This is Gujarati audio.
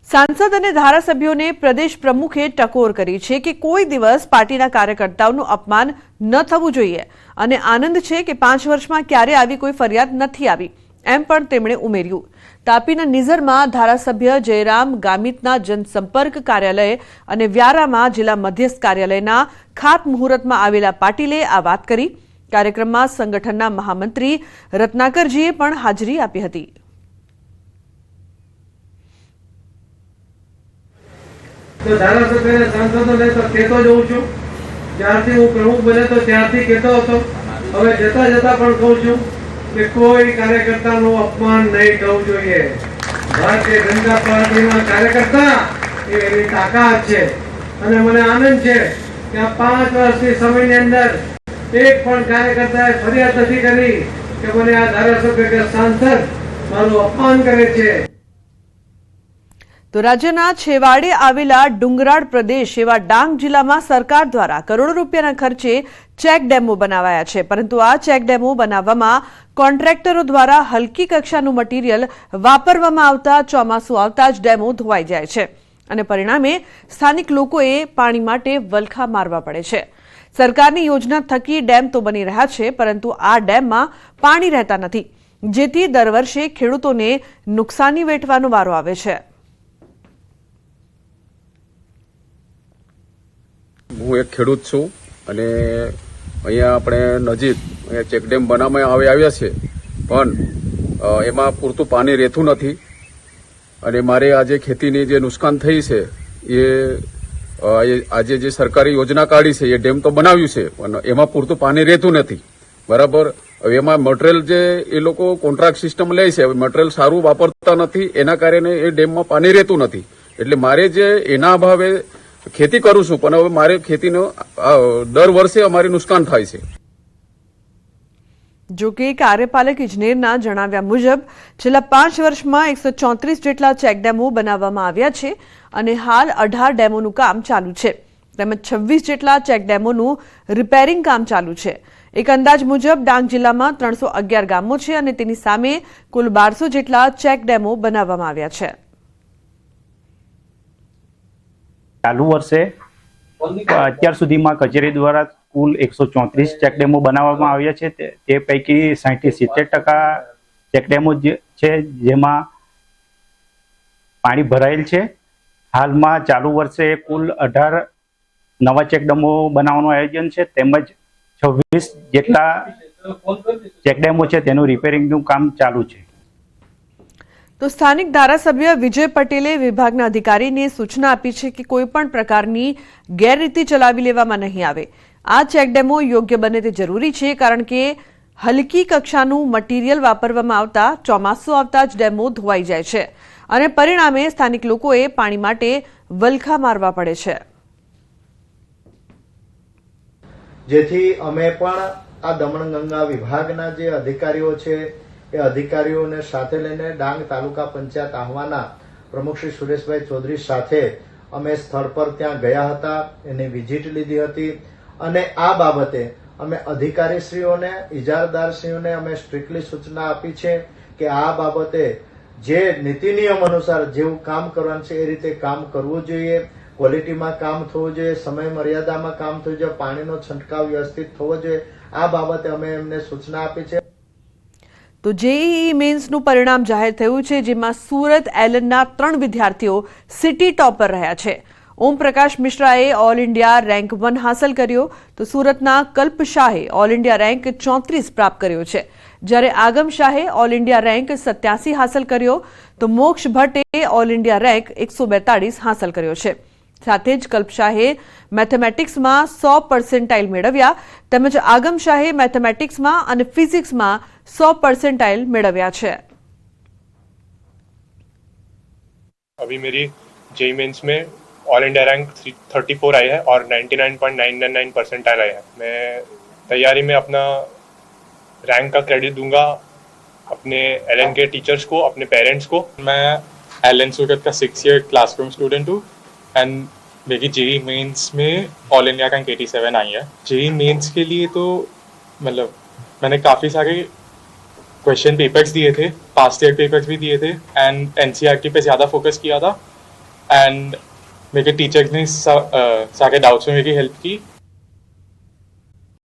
सांसद અને ધારાસભ્યોને પ્રદેશ પ્રમુખે ટકોર કરી છે કે કોઈ દિવસ પાર્ટીના કાર્યકર્તાઓનું અપમાન ન થવું જોઈએ અને આનંદ છે કે 5 વર્ષમાં ક્યારે આવી કોઈ ફરિયાદ નથી આવી એમ પણ તેમણે ઉમેર્યું। તાપીના નિઝરમાં ધારાસભ્ય જયરામ ગામિતના જનસંપર્ક કાર્યાલય અને વ્યારામાં જિલ્લા મધ્યસ્થ કાર્યાલયના ખાતમુહૂર્તમાં આવેલા પાટીલે આ વાત કરી। કાર્યક્રમમાં સંગઠનના મહામંત્રી રત્નાકરજીએ પણ હાજરી આપી હતી। तो धारासभ्य ने सांसदों ने तो कहतो जाऊं छूं त्यारथी हूँ प्रमुख बने तो त्यारथी कहतो हतो हवे जता जता पण कहूं छूं कि कोई कार्यकर्ताનું अपमान नहीं થવું જોઈએ। ભારતીય જનતા પાર્ટીના કાર્યકર્તા એની તાકાત છે અને મને આનંદ છે કે આ 5 વર્ષની સમયની અંદર એક પણ કાર્યકર્તાએ ફરિયાદ નથી કરી કે મને આ ધારાસભ્ય કે સાંસદ મારું અપમાન કરે છે। तो राज्यना छेवाड़े आवेला डुंगराळ प्रदेश एवा डांग जिल्लामां सरकार द्वारा करोड़ों रूपियाना खर्चे चेक डेमो बनावाया छे, परंतु आ चेक डेमो बनाववामां कॉन्ट्रेक्टरो द्वारा हलकी कक्षानुं मटीरियल वापरवामां आवता ચોમાસું आवता ज डेमो धोवाई जाय छे अने परिणामे स्थानिक लोकोए पाणी माटे वलखा मारवा पड़े छे। सरकारनी योजना थकी डेम तो बनी रह्या छे, परंतु आ डेममां पाणी रहेता नथी, जेथी दर वर्षे खेडूतोने नुकसानी वेठवानो वारो आवे छे। હું એક ખેડૂત છું અને અહીંયા આપણે નજીક ચેકડેમ બનાવવામાં આવ્યા છે, પણ એમાં પૂરતું પાણી રહેતું નથી અને મારે આજે ખેતીની જે નુકસાન થઈ છે એ આજે જે સરકારી યોજના કાઢી છે એ ડેમ તો બનાવ્યું છે પણ એમાં પૂરતું પાણી રહેતું નથી, બરાબર। હવે એમાં મટીરિયલ જે એ લોકો કોન્ટ્રાક્ટ સિસ્ટમ લે છે, મટીરિયલ સારું વાપરતા નથી, એના કારણે એ ડેમમાં પાણી રહેતું નથી। એટલે મારે જે એના અભાવે खेती करूं छूं पण हवे मारे खेतीनो दर वर्षे अमारी नुकसान थाय छे। जो कि कार्यपालक इजनेરના જણાવ્યા મુજબ છેલ્લા 5 વર્ષમાં 134 જેટલા ચેકડેમો બનાવવામાં આવ્યા છે અને હાલ 18 ડેમોનું કામ ચાલુ છે, તેમજ 26 જેટલા ચેકડેમોનું રિપેરિંગ કામ ચાલુ છે। એક અંદાજ મુજબ ડાંગ જિલ્લામાં 311 ગામો છે અને તેની સામે કુલ 1200 જેટલા ચેકડેમો બનાવવામાં આવ્યા છે। चालू वर्षे अत्यार सुधीमां कचेरी द्वारा कुल 134 चेकडेमो बनाववामां आव्या छे। ते पैकी 60-70% चेकडेमो छे जेमां पाणी भरायेल छे। हालमां चालू वर्षे कुल 18 नवा चेकडेमो बनाववानुं आयोजन छे, तेमज 26 जेटला चेकडेमो छे तेनुं रिपेरिंगनुं काम चालू छे। तो स्थानिक धारासभ्य विजय पटेले विभागना अधिकारीने सूचना आपी छे कि कोईपण प्रकारनी गैररीति चलावी लेवामां नहीं आवे। आ चेकडेमो योग्य बने ते जरूरी छे, कारण के हलकी कक्षानुं मटीरियल वापरवामां आवता ચોમાસું आवता ज डेमो धोवाई जाय छे अने परिणामे स्थानिक लोकोए पाणी माटे वलखा मारवा पड़े छे। जेथी अमे पण आ दमणगंगा विभागना जे अधिकारीओ छे એ અધિકારીઓને સાથે લઈને ડાંગ તાલુકા પંચાયત આહવાના પ્રમુખ શ્રી સુરેશભાઈ ચૌધરી સાથે અમે સ્થળ પર ત્યાં ગયા હતા, એની વિઝિટ લીધી હતી અને આ બાબતે અમે અધિકારીશ્રીઓને ઇજારદારશ્રીઓને અમે સ્ટ્રિક્ટલી સૂચના આપી છે કે આ બાબતે જે નીતિ નિયમ અનુસાર જેવું કામ કરવાનું છે એ રીતે કામ કરવું જોઈએ, ક્વોલિટીમાં કામ થવું જોઈએ, સમય મર્યાદામાં કામ થવું જોઈએ, પાણીનો છંટકાવ વ્યવસ્થિત થવો જોઈએ। આ બાબતે અમે એમને સૂચના આપી છે। तो जेईई मेन्सનું પરિણામ જાહેર થયું છે, જેમાં સુરત એલનના 3 વિદ્યાર્થીઓ સિટી ટોપર રહ્યા છે। ઓમ પ્રકાશ મિશ્રાએ ઓલ ઇન્ડિયા રેન્ક 1 હાંસલ કર્યો, તો સુરતના કલ્પ શાહે ઓલ ઇન્ડિયા રેન્ક 34 પ્રાપ્ત કર્યો છે, જ્યારે આગમ શાહે ઓલ ઇન્ડિયા રેન્ક 87 હાંસલ કર્યો, તો મોક્ષ ભટ્ટે ઓલ ઇન્ડિયા રેન્ક 142 હાંસલ કર્યો છે। સાથે જ કલ્પ શાહે મેથેમેટિક્સમાં 100% મેળવ્યા, તેમજ આગમ શાહે મેથેમેટિક્સમાં અને ફિઝિક્સમાં 100% મેળવ્યા છે। अभी मेरी जेई मेंस में ऑल इंडिया रैंक 34 आई है और 99.999 परसेंटाइल आई है। मैं तैयारी में अपना रैंक का क्रेडिट दूंगा अपने एलएन के टीचर्स को, अपने पेरेंट्स को। मैं एलएन सूरत का 6 ईयर क्लासरूम स्टूडेंट हूँ एंड मेरी जेई मेंस में ऑल इंडिया रैंक 87 आई है। जेई मेंस के लिए तो मतलब मैंने काफ़ी सारे क्वेश्चन पेपर्स दिए थे, पास्ट ईयर पेपर्स भी दिए थे एंड एनसीईआरटी पे ज़्यादा फोकस किया था एंड मेरे टीचर्स ने सारे डाउट्स में मेरी हेल्प की